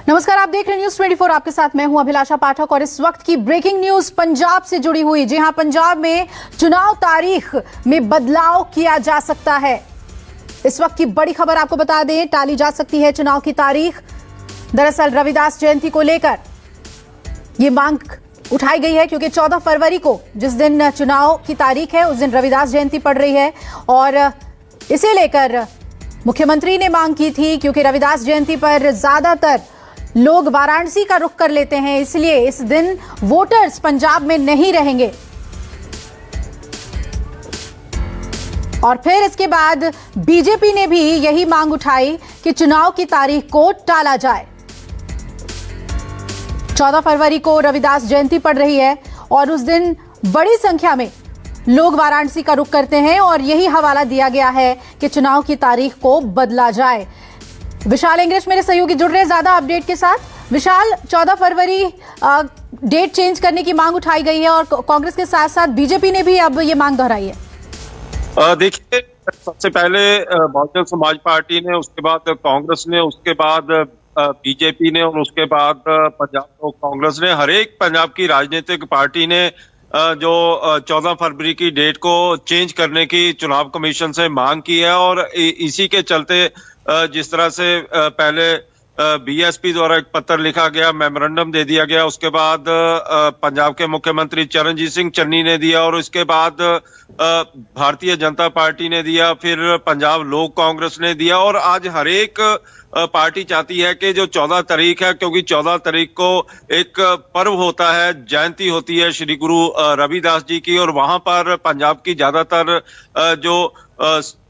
नमस्कार, आप देख रहे हैं न्यूज 24। आपके साथ मैं हूं अभिलाषा पाठक और इस वक्त की ब्रेकिंग न्यूज पंजाब से जुड़ी हुई। जी हां, पंजाब में चुनाव तारीख में बदलाव किया जा सकता है। इस वक्त की बड़ी खबर आपको बता दें, टाली जा सकती है चुनाव की तारीख। दरअसल रविदास जयंती को लेकर ये मांग उठाई गई है क्योंकि 14 फरवरी को जिस दिन चुनाव की तारीख है उस दिन रविदास जयंती पड़ रही है और इसे लेकर मुख्यमंत्री ने मांग की थी क्योंकि रविदास जयंती पर ज्यादातर लोग वाराणसी का रुख कर लेते हैं, इसलिए इस दिन वोटर्स पंजाब में नहीं रहेंगे। और फिर इसके बाद बीजेपी ने भी यही मांग उठाई कि चुनाव की तारीख को टाला जाए। 14 फरवरी को रविदास जयंती पड़ रही है और उस दिन बड़ी संख्या में लोग वाराणसी का रुख करते हैं और यही हवाला दिया गया है कि चुनाव की तारीख को बदला जाए। विशाल इंग्लिश मेरे सहयोगी जुड़ रहे हैं ज्यादा अपडेट के साथ। विशाल, 14 फरवरी डेट चेंज करने की मांग उठाई गई है और कांग्रेस के साथ साथ बीजेपी ने भी अब ये मांग दोहराई है। देखिए, सबसे पहले बहुजन समाज पार्टी ने, उसके बाद कांग्रेस ने, उसके बाद बीजेपी ने और उसके बाद पंजाब कांग्रेस ने, हर एक पंजाब की राजनीतिक पार्टी ने जो 14 फरवरी की डेट को चेंज करने की चुनाव कमीशन से मांग की है। और इसी के चलते जिस तरह से पहले बीएसपी द्वारा एक पत्र लिखा गया, मेमोरेंडम दे दिया गया, उसके बाद पंजाब के मुख्यमंत्री चरणजीत सिंह चन्नी ने दिया और उसके बाद भारतीय जनता पार्टी ने दिया, फिर पंजाब लोक कांग्रेस ने दिया और आज हर एक पार्टी चाहती है कि जो 14 तारीख है, क्योंकि 14 तारीख को एक पर्व होता है, जयंती होती है श्री गुरु रविदास जी की, और वहां पर पंजाब की ज्यादातर जो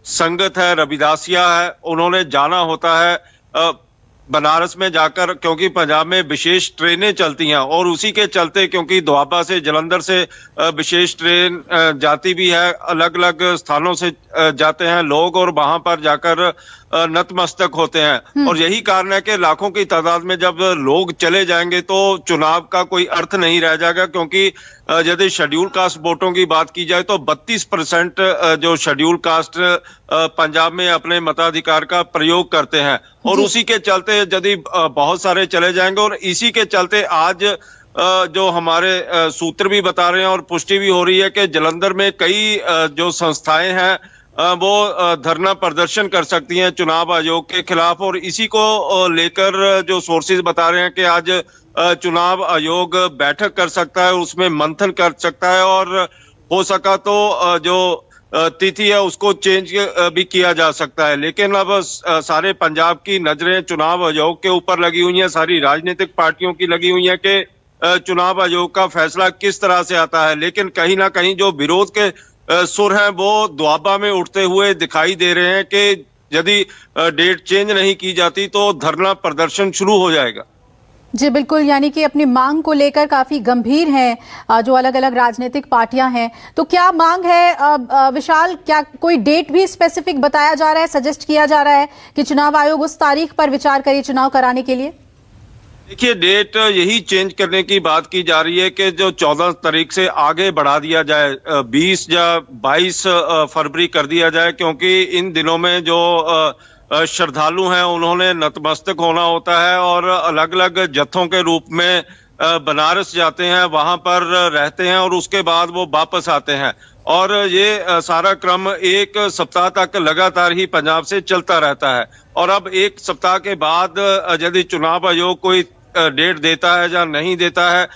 संगत है, रविदासिया है, उन्होंने जाना होता है बनारस में जाकर, क्योंकि पंजाब में विशेष ट्रेनें चलती हैं और उसी के चलते, क्योंकि दोआबा से, जलंधर से विशेष ट्रेन जाती भी है, अलग अलग स्थानों से जाते हैं लोग और वहां पर जाकर नतमस्तक होते हैं। और यही कारण है कि लाखों की तादाद में जब लोग चले जाएंगे तो चुनाव का कोई अर्थ नहीं रह जाएगा, क्योंकि यदि शेड्यूल कास्ट वोटों की बात की जाए तो 32% जो शेड्यूल कास्ट पंजाब में अपने मताधिकार का प्रयोग करते हैं और उसी के चलते यदि बहुत सारे चले जाएंगे, और इसी के चलते आज जो हमारे सूत्र भी बता रहे हैं और पुष्टि भी हो रही है कि जलंधर में कई जो संस्थाएं हैं वो धरना प्रदर्शन कर सकती हैं चुनाव आयोग के खिलाफ। और इसी को लेकर जो सोर्सेज बता रहे हैं कि आज चुनाव आयोग बैठक कर सकता है, उसमें मंथन कर सकता है और हो सका तो जो तिथि है उसको चेंज भी किया जा सकता है। लेकिन अब सारे पंजाब की नजरें चुनाव आयोग के ऊपर लगी हुई हैं, सारी राजनीतिक पार्टियों की लगी हुई हैं कि चुनाव आयोग का फैसला किस तरह से आता है। लेकिन कहीं ना कहीं जो विरोध के सुर हैं वो दुआबा में उठते हुए दिखाई दे रहे हैं कि यदि डेट चेंज नहीं की जाती तो धरना प्रदर्शन शुरू हो जाएगा। जी बिल्कुल, यानी कि अपनी मांग को लेकर काफी गंभीर हैं जो अलग अलग राजनीतिक पार्टियां हैं। तो क्या मांग है विशाल, क्या कोई डेट भी स्पेसिफिक बताया जा रहा है, सजेस्ट किया जा रहा है कि चुनाव आयोग उस तारीख पर विचार करे चुनाव कराने के लिए? देखिए, डेट यही चेंज करने की बात की जा रही है कि जो 14 तारीख से आगे बढ़ा दिया जाए, 20 या 22 फरवरी कर दिया जाए, क्योंकि इन दिनों में जो श्रद्धालु हैं उन्होंने नतमस्तक होना होता है और अलग अलग जत्थों के रूप में बनारस जाते हैं, वहां पर रहते हैं और उसके बाद वो वापस आते हैं। और ये सारा क्रम एक सप्ताह तक लगातार ही पंजाब से चलता रहता है। और अब एक सप्ताह के बाद यदि चुनाव आयोग कोई डेट देता है या नहीं देता है,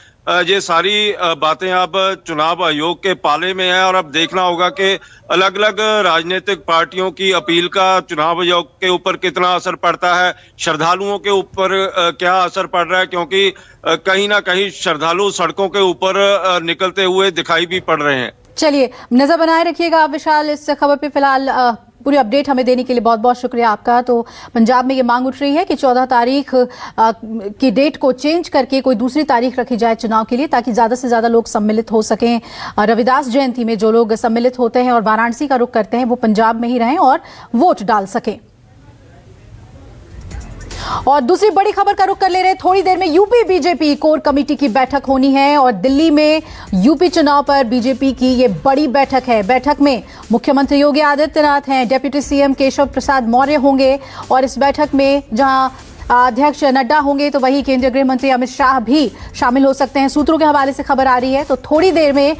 ये सारी बातें अब चुनाव आयोग के पाले में है। और अब देखना होगा कि अलग अलग राजनीतिक पार्टियों की अपील का चुनाव आयोग के ऊपर कितना असर पड़ता है, श्रद्धालुओं के ऊपर क्या असर पड़ रहा है, क्योंकि कहीं ना कहीं श्रद्धालु सड़कों के ऊपर निकलते हुए दिखाई भी पड़ रहे हैं। चलिए, नजर बनाए रखिएगा विशाल इस खबर पे। फिलहाल पूरी अपडेट हमें देने के लिए बहुत बहुत शुक्रिया आपका। तो पंजाब में ये मांग उठ रही है कि 14 तारीख की डेट को चेंज करके कोई दूसरी तारीख रखी जाए चुनाव के लिए, ताकि ज्यादा से ज्यादा लोग सम्मिलित हो सकें। रविदास जयंती में जो लोग सम्मिलित होते हैं और वाराणसी का रुख करते हैं वो पंजाब में ही रहें और वोट डाल सकें। और दूसरी बड़ी खबर का रुख कर ले रहे हैं, थोड़ी देर में यूपी बीजेपी कोर कमेटी की बैठक होनी है और दिल्ली में यूपी चुनाव पर बीजेपी की ये बड़ी बैठक है। बैठक में मुख्यमंत्री योगी आदित्यनाथ हैं, डिप्टी सीएम केशव प्रसाद मौर्य होंगे और इस बैठक में जहां अध्यक्ष नड्डा होंगे तो वही केंद्रीय गृह मंत्री अमित शाह भी शामिल हो सकते हैं। सूत्रों के हवाले से खबर आ रही है। तो थोड़ी देर में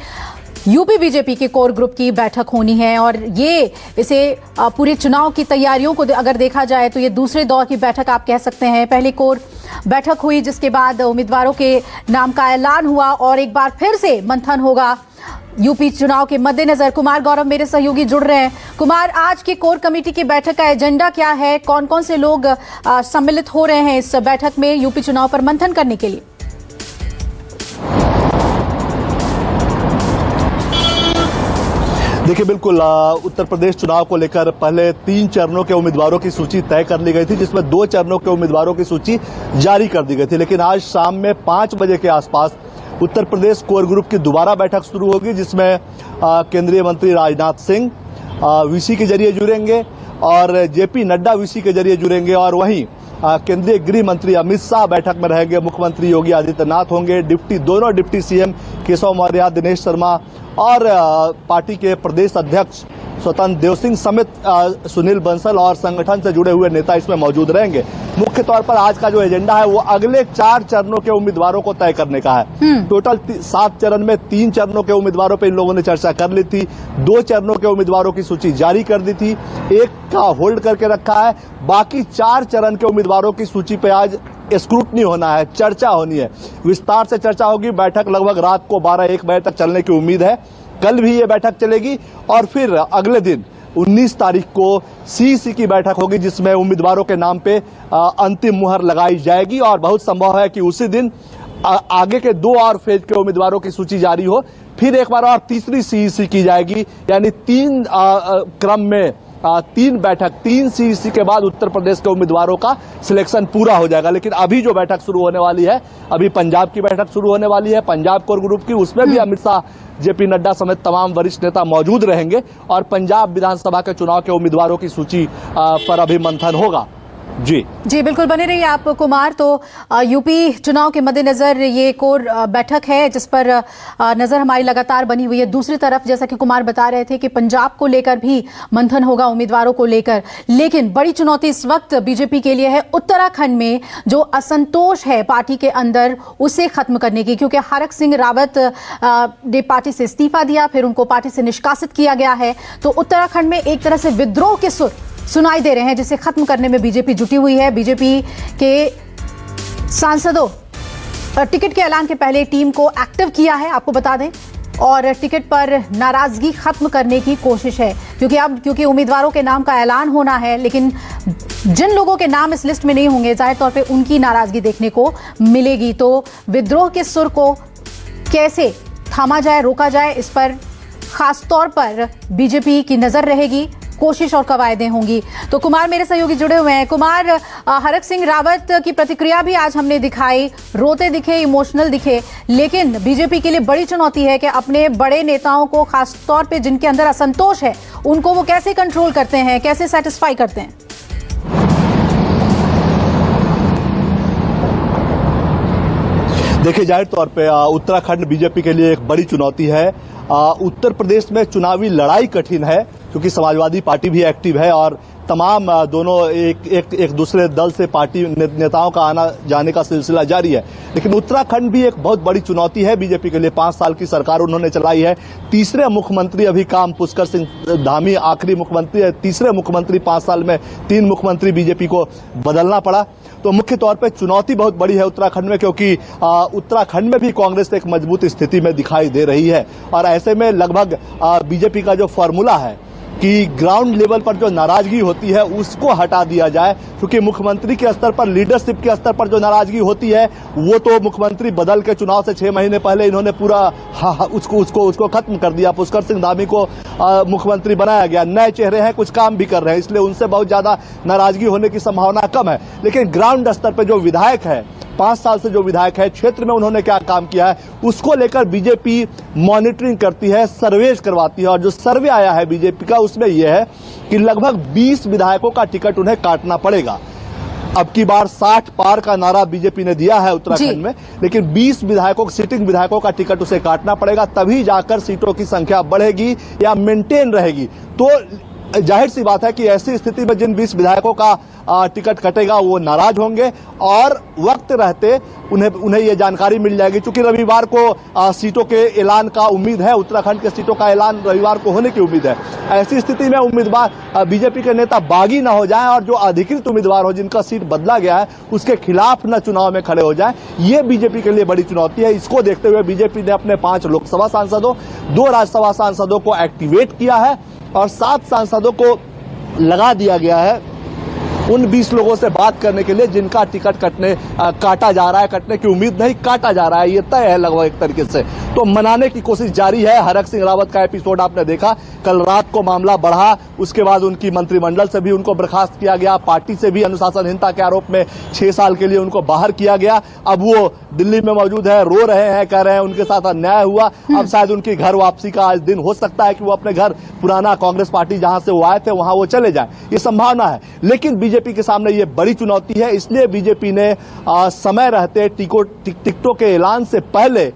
यूपी बीजेपी के कोर ग्रुप की बैठक होनी है और ये इसे पूरे चुनाव की तैयारियों को अगर देखा जाए तो ये दूसरे दौर की बैठक आप कह सकते हैं। पहली कोर बैठक हुई जिसके बाद उम्मीदवारों के नाम का ऐलान हुआ और एक बार फिर से मंथन होगा यूपी चुनाव के मद्देनजर। कुमार गौरव मेरे सहयोगी जुड़ रहे हैं। कुमार, आज की कोर कमेटी की बैठक का एजेंडा क्या है? कौन कौन से लोग सम्मिलित हो रहे हैं इस बैठक में यूपी चुनाव पर मंथन करने के लिए? देखिए, बिल्कुल उत्तर प्रदेश चुनाव को लेकर पहले 3 चरणों के उम्मीदवारों की सूची तय कर ली गई थी, जिसमें 2 चरणों के उम्मीदवारों की सूची जारी कर दी गई थी। लेकिन आज शाम में 5 बजे के आसपास उत्तर प्रदेश कोर ग्रुप की दोबारा बैठक शुरू होगी, जिसमें केंद्रीय मंत्री राजनाथ सिंह वीसी के जरिए जुड़ेंगे और जेपी नड्डा वीसी के जरिए जुड़ेंगे और वहीं केंद्रीय गृह मंत्री अमित शाह बैठक में रहेंगे। मुख्यमंत्री योगी आदित्यनाथ होंगे। दोनों डिप्टी सीएम केशव मौर्य, दिनेश शर्मा और पार्टी के प्रदेश अध्यक्ष स्वतंत्र देव सिंह समेत सुनील बंसल और संगठन से जुड़े हुए नेता इसमें मौजूद रहेंगे। मुख्य तौर पर आज का जो एजेंडा है वो अगले 4 चरणों के उम्मीदवारों को तय करने का है। टोटल 7 चरण में 3 चरणों के उम्मीदवारों पर इन लोगों ने चर्चा कर ली थी। 2 चरणों के उम्मीदवारों की सूची जारी कर दी थी, एक का होल्ड करके रखा है। बाकी 4 चरण के उम्मीदवारों की सूची पे आज स्क्रूटनी होना है, चर्चा होनी है, विस्तार से चर्चा होगी। बैठक लगभग रात को 12-1 बजे तक चलने की उम्मीद है। कल भी ये बैठक चलेगी और फिर अगले दिन 19 तारीख को सीईसी की बैठक होगी, जिसमें उम्मीदवारों के नाम पे अंतिम मुहर लगाई जाएगी और बहुत संभव है कि उसी दिन आगे के 2 और फेज के उम्मीदवारों की सूची जारी हो। फिर एक बार और तीसरी सीईसी की जाएगी, यानी 3 क्रम में 3 बैठक, 3 सीईसी के बाद उत्तर प्रदेश के उम्मीदवारों का सिलेक्शन पूरा हो जाएगा। लेकिन अभी जो बैठक शुरू होने वाली है, अभी पंजाब की बैठक शुरू होने वाली है, पंजाब कोर ग्रुप की, उसमें भी अमित शाह, जेपी नड्डा समेत तमाम वरिष्ठ नेता मौजूद रहेंगे और पंजाब विधानसभा के चुनाव के उम्मीदवारों की सूची पर अभी मंथन होगा। जी बिल्कुल बने रहिए आप कुमार। तो यूपी चुनाव के मद्देनजर ये कोर बैठक है जिस पर नजर हमारी लगातार बनी हुई है। दूसरी तरफ जैसा कि कुमार बता रहे थे कि पंजाब को लेकर भी मंथन होगा उम्मीदवारों को लेकर, लेकिन बड़ी चुनौती इस वक्त बीजेपी के लिए है उत्तराखंड में जो असंतोष है पार्टी के अंदर उसे खत्म करने की, क्योंकि हरक सिंह रावत ने पार्टी से इस्तीफा दिया, फिर उनको पार्टी से निष्कासित किया गया है। तो उत्तराखंड में एक तरह से विद्रोह के सुर सुनाई दे रहे हैं जिसे खत्म करने में बीजेपी जुटी हुई है। बीजेपी के सांसदों टिकट के ऐलान के पहले टीम को एक्टिव किया है, आपको बता दें, और टिकट पर नाराजगी खत्म करने की कोशिश है, क्योंकि उम्मीदवारों के नाम का ऐलान होना है, लेकिन जिन लोगों के नाम इस लिस्ट में नहीं होंगे जाहिर तौर पे उनकी नाराजगी देखने को मिलेगी। तो विद्रोह के सुर को कैसे थामा जाए, रोका जाए, इस पर खास तौर पर बीजेपी की नजर रहेगी, कोशिश और कवायदें होंगी। तो कुमार मेरे सहयोगी जुड़े हुए हैं। कुमार, हरक सिंह रावत की प्रतिक्रिया भी आज हमने दिखाई, रोते दिखे, इमोशनल दिखे, लेकिन बीजेपी के लिए बड़ी चुनौती है कि अपने बड़े नेताओं को, खास तौर पे जिनके अंदर असंतोष है, उनको वो कैसे कंट्रोल करते हैं, कैसे सेटिस्फाई करते हैं? देखिए, जाहिर तौर पे उत्तराखंड बीजेपी के लिए एक बड़ी चुनौती है। उत्तर प्रदेश में चुनावी लड़ाई कठिन है क्योंकि समाजवादी पार्टी भी एक्टिव है और तमाम दोनों एक दूसरे दल से पार्टी नेताओं का आना जाने का सिलसिला जारी है। लेकिन उत्तराखंड भी एक बहुत बड़ी चुनौती है बीजेपी के लिए। 5 साल की सरकार उन्होंने चलाई है। तीसरे मुख्यमंत्री अभी काम पुष्कर सिंह धामी आखिरी मुख्यमंत्री है। तीसरे मुख्यमंत्री 5 साल में 3 मुख्यमंत्री बीजेपी को बदलना पड़ा। तो मुख्य तौर पर चुनौती बहुत बड़ी है उत्तराखंड में, क्योंकि उत्तराखंड में भी कांग्रेस एक मजबूत स्थिति में दिखाई दे रही है और ऐसे में लगभग बीजेपी का जो फॉर्मूला है कि ग्राउंड लेवल पर जो नाराजगी होती है उसको हटा दिया जाए, क्योंकि मुख्यमंत्री के स्तर पर, लीडरशिप के स्तर पर जो नाराजगी होती है वो तो मुख्यमंत्री बदल के चुनाव से 6 महीने पहले इन्होंने पूरा उसको खत्म कर दिया। पुष्कर सिंह धामी को मुख्यमंत्री बनाया गया, नए चेहरे हैं, कुछ काम भी कर रहे हैं, इसलिए उनसे बहुत ज्यादा नाराजगी होने की संभावना कम है। लेकिन ग्राउंड स्तर पर जो विधायक है, 5 साल से जो विधायक है, क्षेत्र में उन्होंने क्या काम किया है उसको लेकर बीजेपी मॉनिटरिंग करती है, सर्वे करवाती है। और जो सर्वे आया है बीजेपी का उसमें यह है कि लगभग 20 विधायकों का टिकट उन्हें काटना पड़ेगा। अब की बार 60 पार का नारा बीजेपी ने दिया है उत्तराखंड में, लेकिन 20 विधायकों, सिटिंग विधायकों का टिकट उसे काटना पड़ेगा, तभी जाकर सीटों की संख्या बढ़ेगी या मेंटेन रहेगी। तो जाहिर सी बात है कि ऐसी स्थिति में जिन 20 विधायकों का टिकट कटेगा वो नाराज होंगे और वक्त रहते उन्हें ये जानकारी मिल जाएगी। चूंकि रविवार को सीटों के ऐलान का उम्मीद है, उत्तराखंड के सीटों का ऐलान रविवार को होने की उम्मीद है। ऐसी स्थिति में उम्मीदवार बीजेपी के नेता बागी ना हो जाएं और जो अधिकृत उम्मीदवार हो जिनका सीट बदला गया है उसके खिलाफ न चुनाव में खड़े हो जाएं, ये बीजेपी के लिए बड़ी चुनौती है। इसको देखते हुए बीजेपी ने अपने 5 लोकसभा सांसदों, 2 राज्यसभा सांसदों को एक्टिवेट किया है और 7 सांसदों को लगा दिया गया है उन 20 लोगों से बात करने के लिए जिनका टिकट काटा जा रहा है, कटने की उम्मीद नहीं, काटा जा रहा है, ये तय है लगभग एक तरीके से। तो मनाने की कोशिश जारी है। हरक सिंह रावत का एपिसोड आपने देखा, कल रात को मामला बढ़ा, उसके बाद उनकी मंत्रिमंडल से भी उनको बर्खास्त किया गया, पार्टी से भी अनुशासनहीनता के आरोप में 6 साल के लिए उनको बाहर किया गया। अब वो दिल्ली में मौजूद है, रो रहे हैं, कह रहे हैं उनके साथ अन्याय हुआ। अब शायद उनकी घर वापसी का आज दिन हो सकता है कि वो अपने घर पुराना कांग्रेस पार्टी जहां से वो आए थे वहां वो चले जाएं, ये संभावना है। लेकिन बीजेपी के सामने ये बड़ी चुनौती है, इसलिए बीजेपी ने समय रहते टिकटों के ऐलान से पहले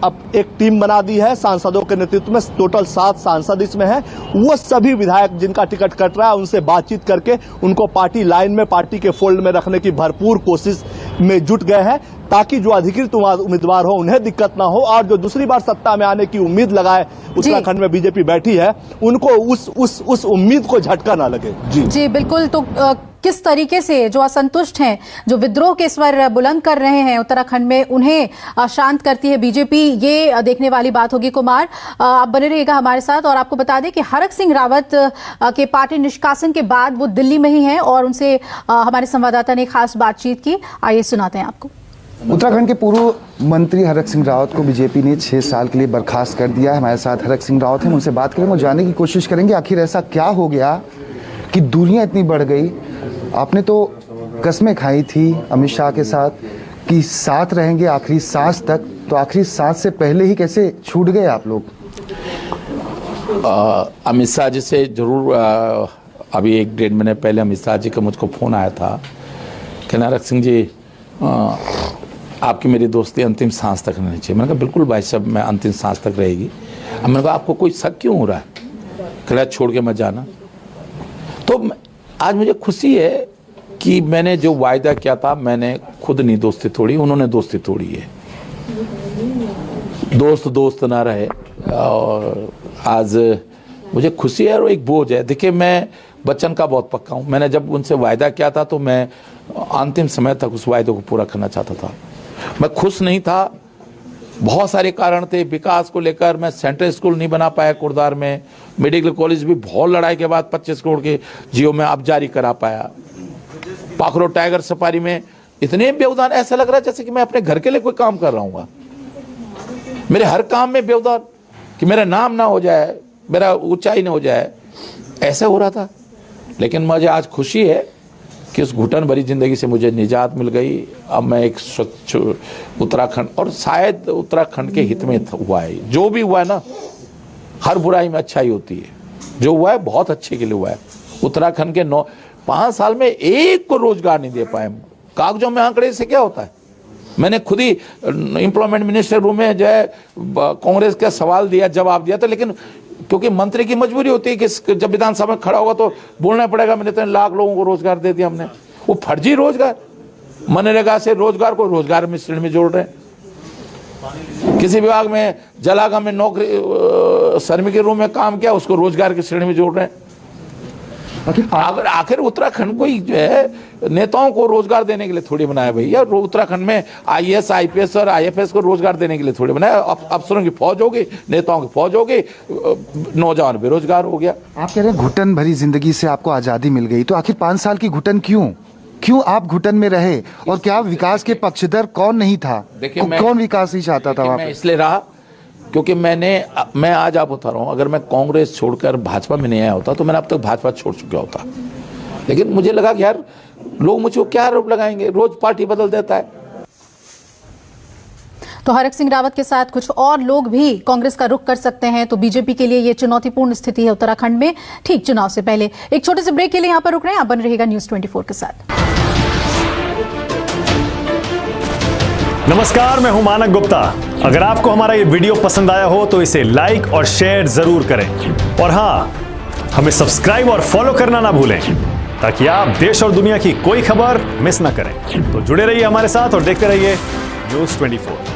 अब एक टीम बना दी है सांसदों के नेतृत्व में। टोटल 7 सांसद इसमें हैं। वो सभी विधायक जिनका टिकट कट रहा है उनसे बातचीत करके उनको पार्टी लाइन में, पार्टी के फोल्ड में रखने की भरपूर कोशिश में जुट गए हैं ताकि जो अधिकृत उम्मीदवार हो उन्हें दिक्कत ना हो और जो दूसरी बार सत्ता में आने की उम्मीद लगाए उत्तराखंड में बीजेपी बैठी है उनको उस उम्मीद को झटका ना लगे। जी बिल्कुल। तो किस तरीके से जो असंतुष्ट हैं, जो विद्रोह के स्वर बुलंद कर रहे हैं उत्तराखंड में, उन्हें शांत करती है बीजेपी, ये देखने वाली बात होगी। कुमार, आप बने रहिएगा हमारे साथ और आपको बता दें कि हरक सिंह रावत के पार्टी निष्कासन के बाद वो दिल्ली में ही हैं और उनसे हमारे संवाददाता ने खास बातचीत की। आइए सुनाते हैं आपको। उत्तराखंड के पूर्व मंत्री हरक सिंह रावत को बीजेपी ने 6 साल के लिए बर्खास्त कर दिया है। हमारे साथ हरक सिंह रावत हैं, उनसे बात करेंगे और जानने की कोशिश करेंगे आखिर ऐसा क्या हो गया कि दूरियां इतनी बढ़ गई। आपने तो कस्में खाई थी अमित शाह के साथ कि साथ रहेंगे आखिरी सांस तक, तो आखिरी सांस से पहले ही कैसे छूट गए आप लोग? अमित शाह जी से जरूर अभी 1-1.5 महीने पहले अमित शाह जी का मुझको फ़ोन आया था कि हरक सिंह जी आपकी मेरी दोस्ती अंतिम सांस तक रहनी चाहिए। मैंने कहा बिल्कुल भाई साहब, मैं अंतिम सांस तक रहेगी। अब मैंने कहा आपको कोई शक क्यों हो रहा है, कह छोड़ के मत जाना। तो आज मुझे खुशी है कि मैंने जो वायदा किया था मैंने खुद नहीं दोस्ती तोड़ी, उन्होंने दोस्ती तोड़ी है। दोस्त ना रहे और आज मुझे खुशी है और एक बोझ है। देखिए मैं बच्चन का बहुत पक्का हूँ। मैंने जब उनसे वायदा किया था तो मैं अंतिम समय तक उस वायदे को पूरा करना चाहता था। मैं खुश नहीं था, बहुत सारे कारण थे। विकास को लेकर मैं सेंट्रल स्कूल नहीं बना पाया कुर्दार में, मेडिकल कॉलेज भी बहुत लड़ाई के बाद 25 करोड़ के जियो में अब जारी करा पाया। पाखरो टाइगर सफारी में इतने व्यवधान, ऐसा लग रहा है जैसे कि मैं अपने घर के लिए कोई काम कर रहा हूँ। मेरे हर काम में व्यवधान कि मेरा नाम ना हो जाए, मेरा ऊंचाई ना हो जाए, ऐसा हो रहा था। लेकिन मुझे आज खुशी है कि उस घुटन भरी जिंदगी से मुझे निजात मिल गई। अब मैं एक स्वच्छ उत्तराखंड, और शायद उत्तराखंड के हित में हुआ है जो भी हुआ है ना, हर बुराई में अच्छाई होती है। जो हुआ है बहुत अच्छे के लिए हुआ है। उत्तराखंड के 5 साल में एक को रोजगार नहीं दे पाए। कागजों में आंकड़े से क्या होता है। मैंने खुद ही एम्प्लॉयमेंट मिनिस्टर रूम में जो है कांग्रेस का सवाल दिया, जवाब दिया था, लेकिन क्योंकि मंत्री की मजबूरी होती है कि जब विधानसभा में खड़ा होगा तो बोलना पड़ेगा। मैंने तो लाख लोगों को रोजगार दे दिया हमने। वो फर्जी रोजगार, मनरेगा से रोजगार को रोजगार में श्रेणी में जोड़ रहे हैं। किसी विभाग में जलागा में नौकरी श्रमिक के रूप में काम किया, उसको रोजगार की श्रेणी में जोड़ रहे हैं। आखिर उत्तराखंड को ही जो है नेताओं को रोजगार देने के लिए थोड़ी बनाया भैया। उत्तराखंड में IAS, IPS और IFS को रोजगार देने के लिए थोड़ी बनाया। अफसरों की फौज होगी, नेताओं की फौज होगी, नौजवान बेरोजगार हो गया। आप कह रहे हैं घुटन भरी जिंदगी से आपको आजादी मिल गई, तो आखिर 5 साल की घुटन क्यों आप घुटन में रहे? और क्या विकास के पक्षधर कौन नहीं था? देखिए कौन विकास नहीं चाहता था? मैं इसलिए रहा क्योंकि मैं आज आप बता रहा हूँ, अगर मैं कांग्रेस छोड़कर भाजपा में नहीं आया होता तो मैंने अब तक भाजपा छोड़ चुका होता। लेकिन मुझे लगा कि यार लोग मुझे क्या आरोप लगाएंगे, रोज पार्टी बदल देता है। तो हरक सिंह रावत के साथ कुछ और लोग भी कांग्रेस का रुख कर सकते हैं। तो बीजेपी के लिए ये चुनौतीपूर्ण स्थिति है उत्तराखंड में, ठीक चुनाव से पहले। एक छोटे से ब्रेक के लिए यहाँ पर रुक रहे हैं। आप बन रहेगा न्यूज़ 24 के साथ। नमस्कार, मैं हूं मानक गुप्ता। अगर आपको हमारा ये वीडियो पसंद आया हो तो इसे लाइक और शेयर जरूर करें। और हां, हमें सब्सक्राइब और फॉलो करना ना भूलें ताकि आप देश और दुनिया की कोई खबर मिस ना करें। तो जुड़े रहिए हमारे साथ और देखते रहिए News 24।